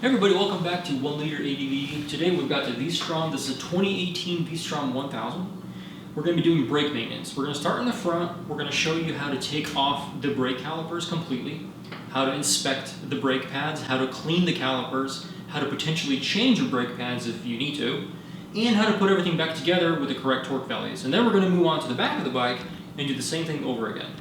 Hey everybody, welcome back to 1LiterADV. Today we've got the Vstrom. This is a 2018 Vstrom 1000. We're going to be doing brake maintenance. We're going to start in the front. We're going to show you how to take off the brake calipers completely, how to inspect the brake pads, how to clean the calipers, how to potentially change your brake pads if you need to, and how to put everything back together with the correct torque values. And then we're going to move on to the back of the bike and do the same thing over again.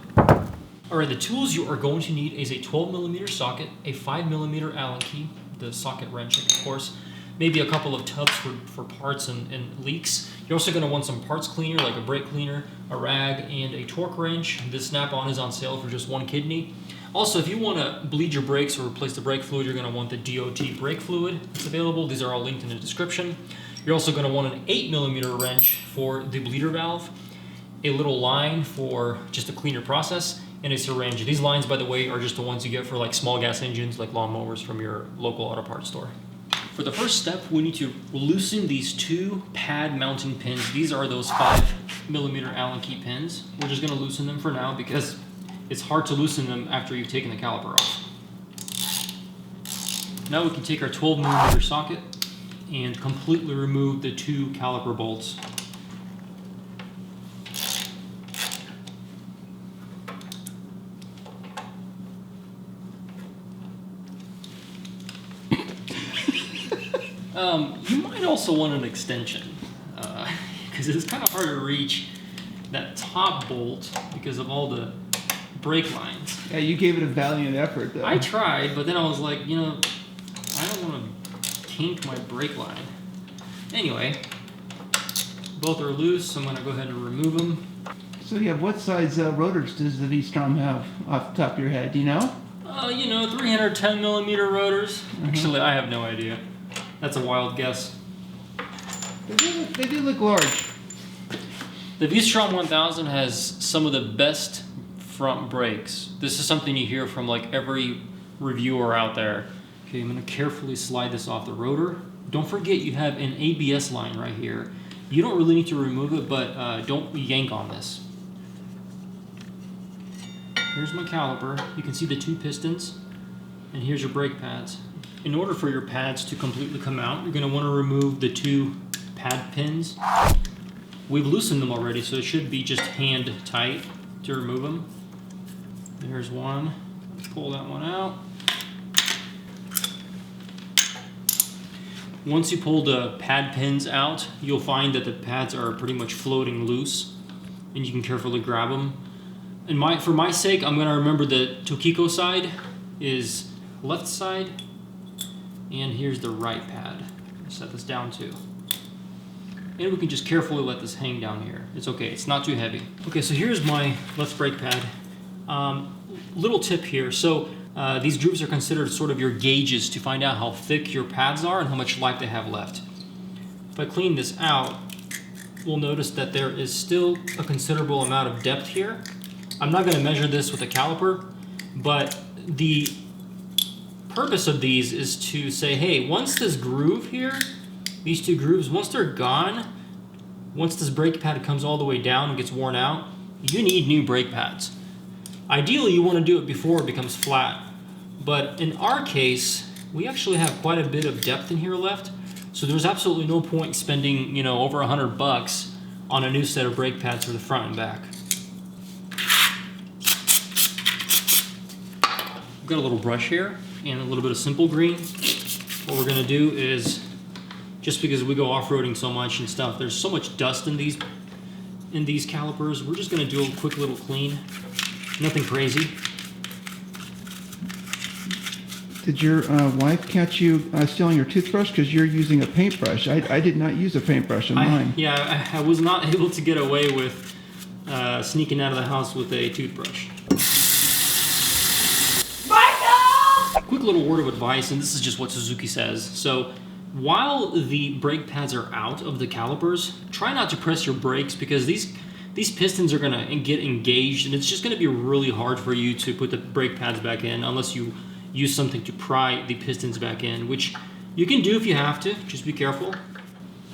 Alright, the tools you are going to need is a 12mm socket, a 5mm Allen key, the socket wrench, of course, maybe a couple of tubs for parts and leaks. You're also going to want some parts cleaner, like a brake cleaner, a rag, and a torque wrench. This snap-on is on sale for just one kidney. Also, if you want to bleed your brakes or replace the brake fluid, you're going to want the DOT brake fluid. It's available. These are all linked in the description. You're also going to want an 8mm wrench for the bleeder valve, a little line for just a cleaner process, and a syringe. These lines, by the way, are just the ones you get for like small gas engines, like lawnmowers from your local auto parts store. For the first step, we need to loosen these two pad mounting pins. These are those 5mm Allen key pins. We're just going to loosen them for now because it's hard to loosen them after you've taken the caliper off. Now we can take our 12mm socket and completely remove the two caliper bolts. You might also want an extension because it's kind of hard to reach that top bolt because of all the brake lines. Yeah, you gave it a valiant effort, though. I tried, but then I was like, you know, I don't want to kink my brake line. Anyway, both are loose, so I'm going to go ahead and remove them. So yeah, what size rotors does the Vstrom have off the top of your head? Do you know? You know, 310mm rotors. Actually, I have no idea. That's a wild guess. They do look large. The Vstrom 1000 has some of the best front brakes. This is something you hear from like every reviewer out there. Okay, I'm going to carefully slide this off the rotor. Don't forget you have an ABS line right here. You don't really need to remove it, but don't yank on this. Here's my caliper. You can see the two pistons, and here's your brake pads. In order for your pads to completely come out, you're going to want to remove the two pad pins. We've loosened them already, so it should be just hand tight to remove them. There's one. Let's pull that one out. Once you pull the pad pins out, you'll find that the pads are pretty much floating loose, and you can carefully grab them. And for my sake, I'm going to remember the Tokiko side is left side, and here's the right pad. Set this down too. And we can just carefully let this hang down here. It's okay, it's not too heavy. Okay, so here's my left brake pad. Little tip here. So these grooves are considered sort of your gauges to find out how thick your pads are and how much life they have left. If I clean this out, we'll notice that there is still a considerable amount of depth here. I'm not going to measure this with a caliper, but the purpose of these is to say, hey, once this groove here, these two grooves, once they're gone, once this brake pad comes all the way down and gets worn out, you need new brake pads. Ideally, you want to do it before it becomes flat, but in our case, we actually have quite a bit of depth in here left, so there's absolutely no point spending, you know, over $100 on a new set of brake pads for the front and back. I've got a little brush here and a little bit of simple green. What we're going to do is, just because we go off-roading so much and stuff, there's so much dust in these calipers, we're just going to do a quick little clean. Nothing crazy. Did your wife catch you stealing your toothbrush? Because you're using a paintbrush. I did not use a paintbrush on mine. Yeah, I was not able to get away with sneaking out of the house with a toothbrush. Michael! Quick little word of advice, and this is just what Suzuki says. So, while the brake pads are out of the calipers, try not to press your brakes because these pistons are going to get engaged, and it's just going to be really hard for you to put the brake pads back in unless you use something to pry the pistons back in, which you can do if you have to. Just be careful.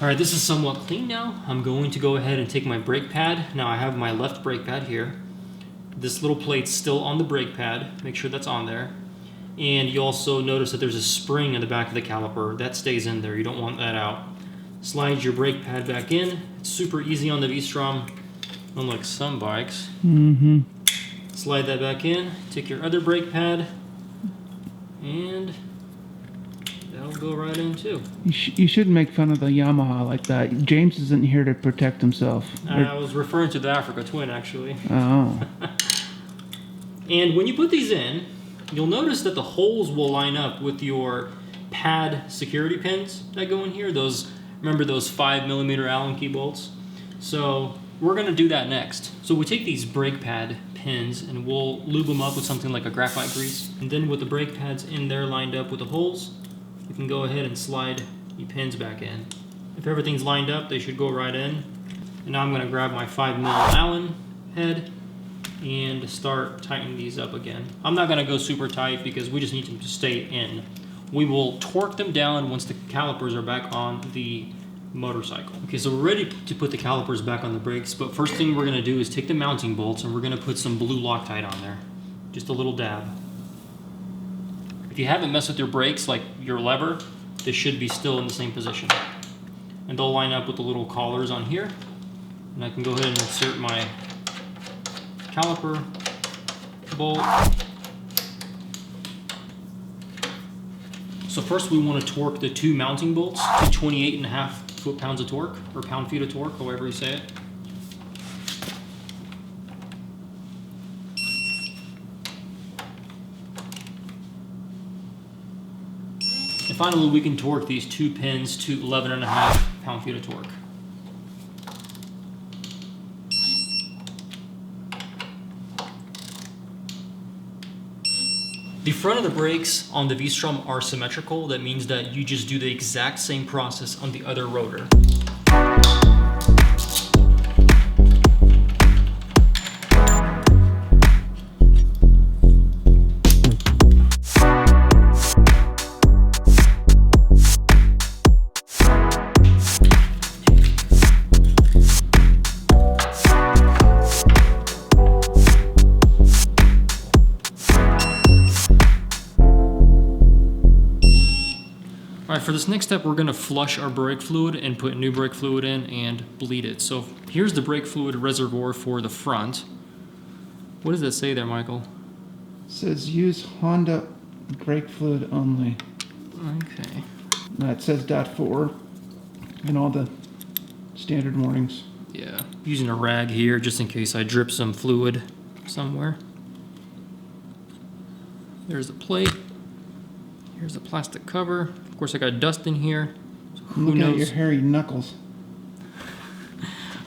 Alright, this is somewhat clean now. I'm going to go ahead and take my brake pad. Now I have my left brake pad here. This little plate's still on the brake pad. Make sure that's on there. And you also notice that there's a spring in the back of the caliper. That stays in there. You don't want that out. Slide your brake pad back in. It's super easy on the Vstrom, unlike some bikes. Mm-hmm. Slide that back in. Take your other brake pad, and that'll go right in too. You shouldn't make fun of the Yamaha like that. James isn't here to protect himself. I was referring to the Africa Twin, actually. Oh. And when you put these in, you'll notice that the holes will line up with your pad security pins that go in here. Remember those 5mm Allen key bolts? So we're gonna do that next. So we take these brake pad pins and we'll lube them up with something like a graphite grease. And then with the brake pads in there lined up with the holes, you can go ahead and slide your pins back in. If everything's lined up, they should go right in. And now I'm gonna grab my 5mm Allen head and start tightening these up again. I'm not gonna go super tight because we just need them to stay in. We will torque them down once the calipers are back on the motorcycle. Okay, so we're ready to put the calipers back on the brakes, but first thing we're gonna do is take the mounting bolts and we're gonna put some blue Loctite on there. Just a little dab. If you haven't messed with your brakes, like your lever, they should be still in the same position. And they'll line up with the little collars on here. And I can go ahead and insert my caliper bolt. So first we want to torque the two mounting bolts to 28.5 foot-pounds of torque, or pound-feet of torque, however you say it. And finally we can torque these two pins to 11.5 pound-feet of torque. The front of the brakes on the Vstrom are symmetrical. That means that you just do the exact same process on the other rotor. Alright, for this next step, we're going to flush our brake fluid and put new brake fluid in and bleed it. So here's the brake fluid reservoir for the front. What does that say there, Michael? It says use Honda brake fluid only. Okay. It says .4 and all the standard warnings. Yeah. Using a rag here just in case I drip some fluid somewhere. There's the plate. Here's the plastic cover. Of course, I got dust in here. So who Look knows? at your hairy knuckles.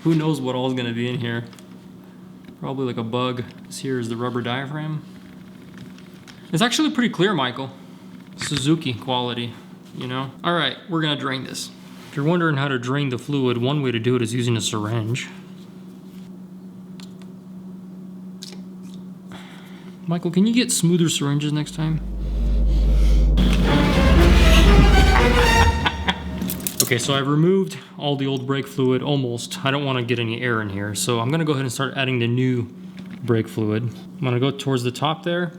Who knows what all is going to be in here? Probably like a bug. This here is the rubber diaphragm. It's actually pretty clear, Michael. Suzuki quality, you know? All right, we're going to drain this. If you're wondering how to drain the fluid, one way to do it is using a syringe. Michael, can you get smoother syringes next time? Okay, so I've removed all the old brake fluid, almost. I don't want to get any air in here, so I'm going to go ahead and start adding the new brake fluid. I'm going to go towards the top there,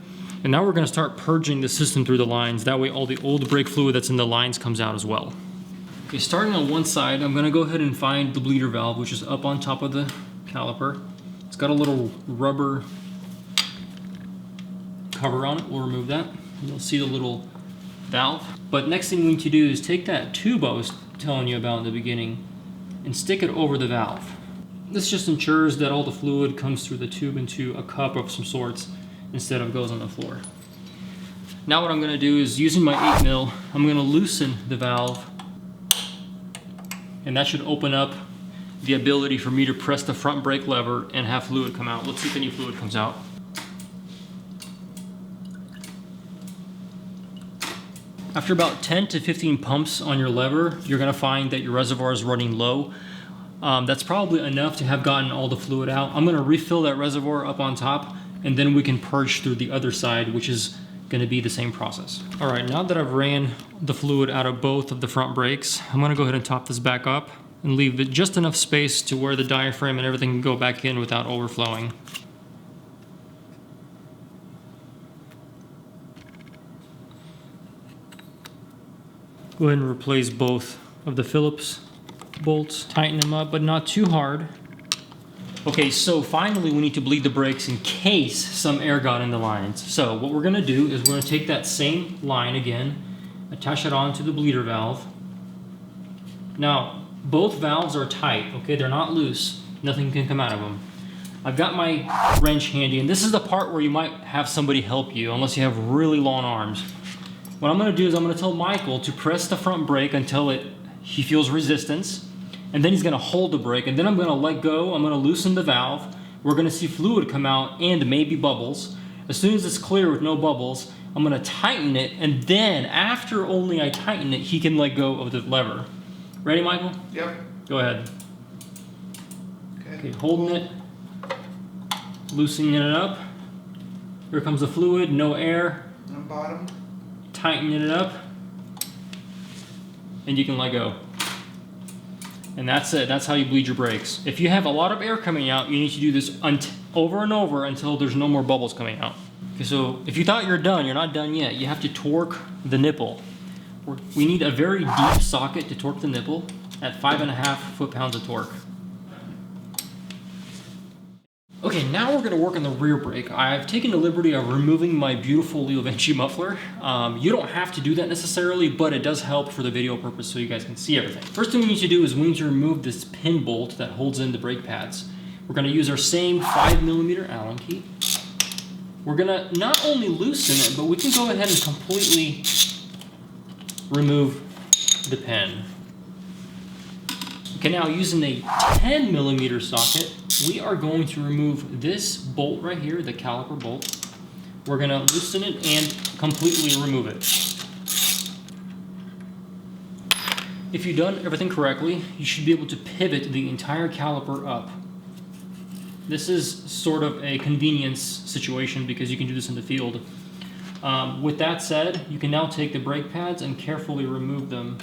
and now we're going to start purging the system through the lines. That way all the old brake fluid that's in the lines comes out as well. Okay, starting on one side, I'm going to go ahead and find the bleeder valve, which is up on top of the caliper. It's got a little rubber cover on it. We'll remove that. You'll see the little valve. But next thing we need to do is take that tube I was telling you about in the beginning and stick it over the valve. This just ensures that all the fluid comes through the tube into a cup of some sorts instead of goes on the floor. Now what I'm going to do is, using my 8mm, I'm going to loosen the valve, and that should open up the ability for me to press the front brake lever and have fluid come out. Let's see if any fluid comes out. After about 10 to 15 pumps on your lever, you're going to find that your reservoir is running low. That's probably enough to have gotten all the fluid out. I'm going to refill that reservoir up on top, and then we can purge through the other side, which is going to be the same process. All right, now that I've ran the fluid out of both of the front brakes, I'm going to go ahead and top this back up and leave it just enough space to where the diaphragm and everything can go back in without overflowing. Go ahead and replace both of the Phillips bolts. Tighten them up, but not too hard. Okay, so finally we need to bleed the brakes in case some air got in the lines. So what we're gonna do is we're gonna take that same line again, attach it onto the bleeder valve. Now, both valves are tight, okay? They're not loose. Nothing can come out of them. I've got my wrench handy, and this is the part where you might have somebody help you, unless you have really long arms. What I'm gonna do is I'm gonna tell Michael to press the front brake until he feels resistance, and then he's gonna hold the brake, and then I'm gonna let go, I'm gonna loosen the valve. We're gonna see fluid come out and maybe bubbles. As soon as it's clear with no bubbles, I'm gonna tighten it, and then after only I tighten it, he can let go of the lever. Ready, Michael? Yep. Go ahead. Okay, holding it, loosening it up. Here comes the fluid, no air. On bottom. Tightening it up, and you can let go. And that's it. That's how you bleed your brakes. If you have a lot of air coming out, you need to do this over and over until there's no more bubbles coming out. Okay, so if you thought you're done, you're not done yet. You have to torque the nipple. We need a very deep socket to torque the nipple at 5.5 foot-pounds of torque. Okay, now we're going to work on the rear brake. I've taken the liberty of removing my beautiful Leo Vinci muffler. You don't have to do that necessarily, but it does help for the video purpose so you guys can see everything. First thing we need to do is we need to remove this pin bolt that holds in the brake pads. We're going to use our same 5mm Allen key. We're going to not only loosen it, but we can go ahead and completely remove the pin. Okay, now using a 10mm socket, we are going to remove this bolt right here, the caliper bolt. We're going to loosen it and completely remove it. If you've done everything correctly, you should be able to pivot the entire caliper up. This is sort of a convenience situation because you can do this in the field. With that said, you can now take the brake pads and carefully remove them.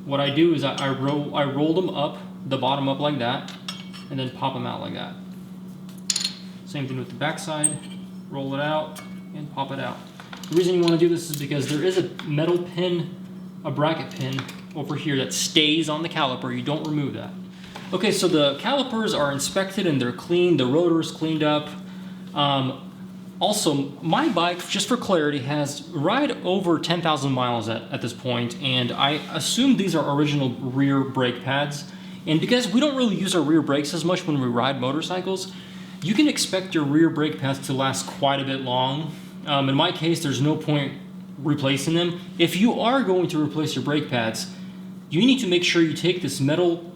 What I do is I roll them up, the bottom up like that, and then pop them out like that. Same thing with the back side. Roll it out and pop it out. The reason you want to do this is because there is a metal pin, a bracket pin over here that stays on the caliper. You don't remove that. Okay, so the calipers are inspected and they're clean. The rotor is cleaned up. Also, my bike, just for clarity, has right over 10,000 miles at this point, and I assume these are original rear brake pads. And because we don't really use our rear brakes as much when we ride motorcycles, you can expect your rear brake pads to last quite a bit long. In my case, there's no point replacing them. If you are going to replace your brake pads, you need to make sure you take this metal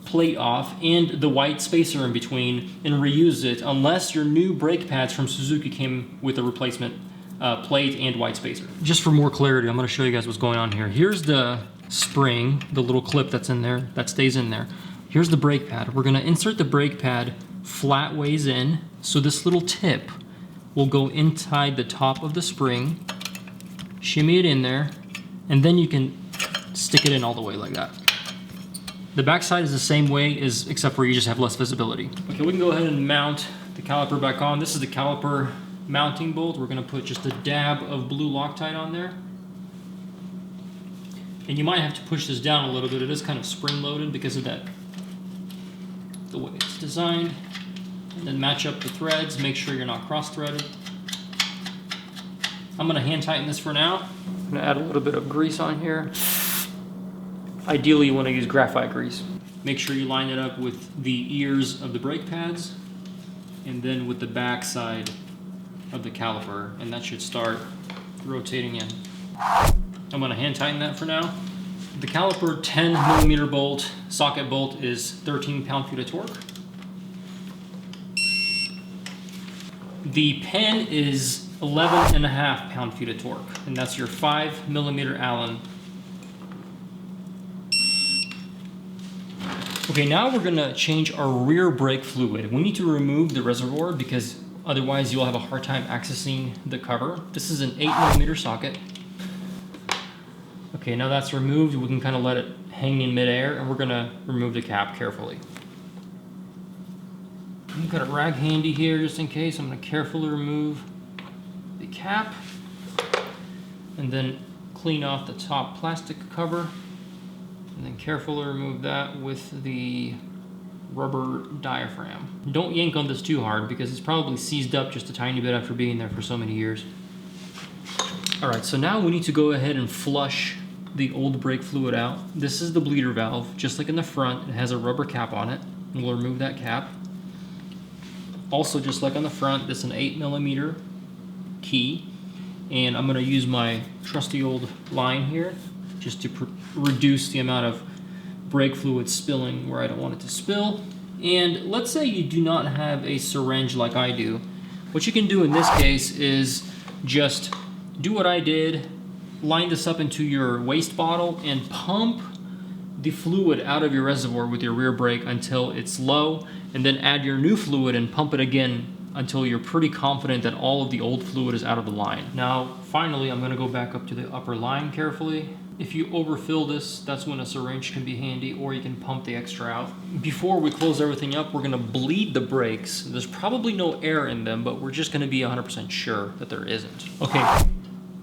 plate off and the white spacer in between and reuse it, unless your new brake pads from Suzuki came with a replacement plate and white spacer. Just for more clarity, I'm going to show you guys what's going on here. Here's the spring, the little clip that's in there, that stays in there. Here's the brake pad. We're going to insert the brake pad flat ways in, so this little tip will go inside the top of the spring, shimmy it in there, and then you can stick it in all the way like that. The back side is the same way, except for you just have less visibility. Okay, we can go ahead and mount the caliper back on. This is the caliper mounting bolt. We're going to put just a dab of blue Loctite on there. And you might have to push this down a little bit. It is kind of spring-loaded because of that, the way it's designed. And then match up the threads. Make sure you're not cross-threaded. I'm going to hand tighten this for now. I'm going to add a little bit of grease on here. Ideally, you want to use graphite grease. Make sure you line it up with the ears of the brake pads and then with the back side of the caliper, and that should start rotating in. I'm going to hand tighten that for now. The caliper 10mm bolt, socket bolt, is 13 pound-feet of torque. The pin is 11.5 pound-feet of torque, and that's your 5mm Allen. Okay, now we're going to change our rear brake fluid. We need to remove the reservoir because otherwise you'll have a hard time accessing the cover. This is an 8mm socket. Okay, now that's removed, we can kind of let it hang in midair, and we're going to remove the cap carefully. I've got a rag handy here just in case. I'm going to carefully remove the cap and then clean off the top plastic cover, and then carefully remove that with the rubber diaphragm. Don't yank on this too hard because it's probably seized up just a tiny bit after being there for so many years. Alright, so now we need to go ahead and flush the old brake fluid out. This is the bleeder valve, just like in the front. It has a rubber cap on it. We'll remove that cap. Also, just like on the front, this is an 8mm key, and I'm going to use my trusty old line here just to reduce the amount of brake fluid spilling where I don't want it to spill. And let's say you do not have a syringe like I do. What you can do in this case is just do what I did, line this up into your waste bottle and pump the fluid out of your reservoir with your rear brake until it's low, and then add your new fluid and pump it again until you're pretty confident that all of the old fluid is out of the line. Now, finally, I'm gonna go back up to the upper line carefully. If you overfill this, that's when a syringe can be handy, or you can pump the extra out. Before we close everything up, we're gonna bleed the brakes. There's probably no air in them, but we're just gonna be 100% sure that there isn't. Okay,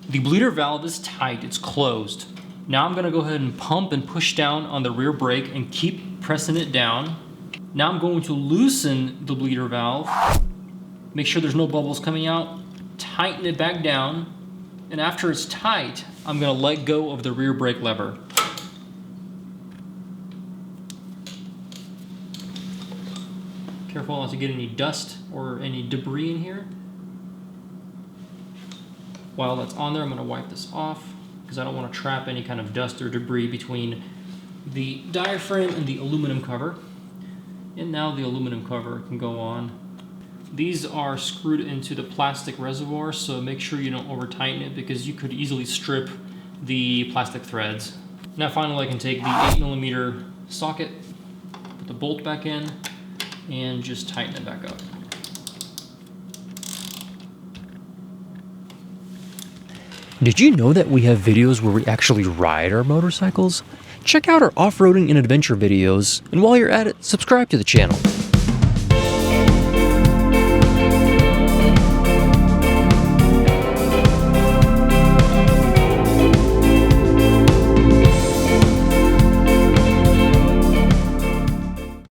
the bleeder valve is tight, it's closed. Now I'm gonna go ahead and pump and push down on the rear brake and keep pressing it down. Now I'm going to loosen the bleeder valve, make sure there's no bubbles coming out, tighten it back down, and after it's tight, I'm gonna let go of the rear brake lever. Careful not to get any dust or any debris in here. While that's on there, I'm gonna wipe this off because I don't want to trap any kind of dust or debris between the diaphragm and the aluminum cover. And now the aluminum cover can go on. These are screwed into the plastic reservoir, so make sure you don't over tighten it because you could easily strip the plastic threads. Now finally I can take the 8mm socket, put the bolt back in, and just tighten it back up. Did you know that we have videos where we actually ride our motorcycles? Check out our off-roading and adventure videos, and while you're at it, subscribe to the channel.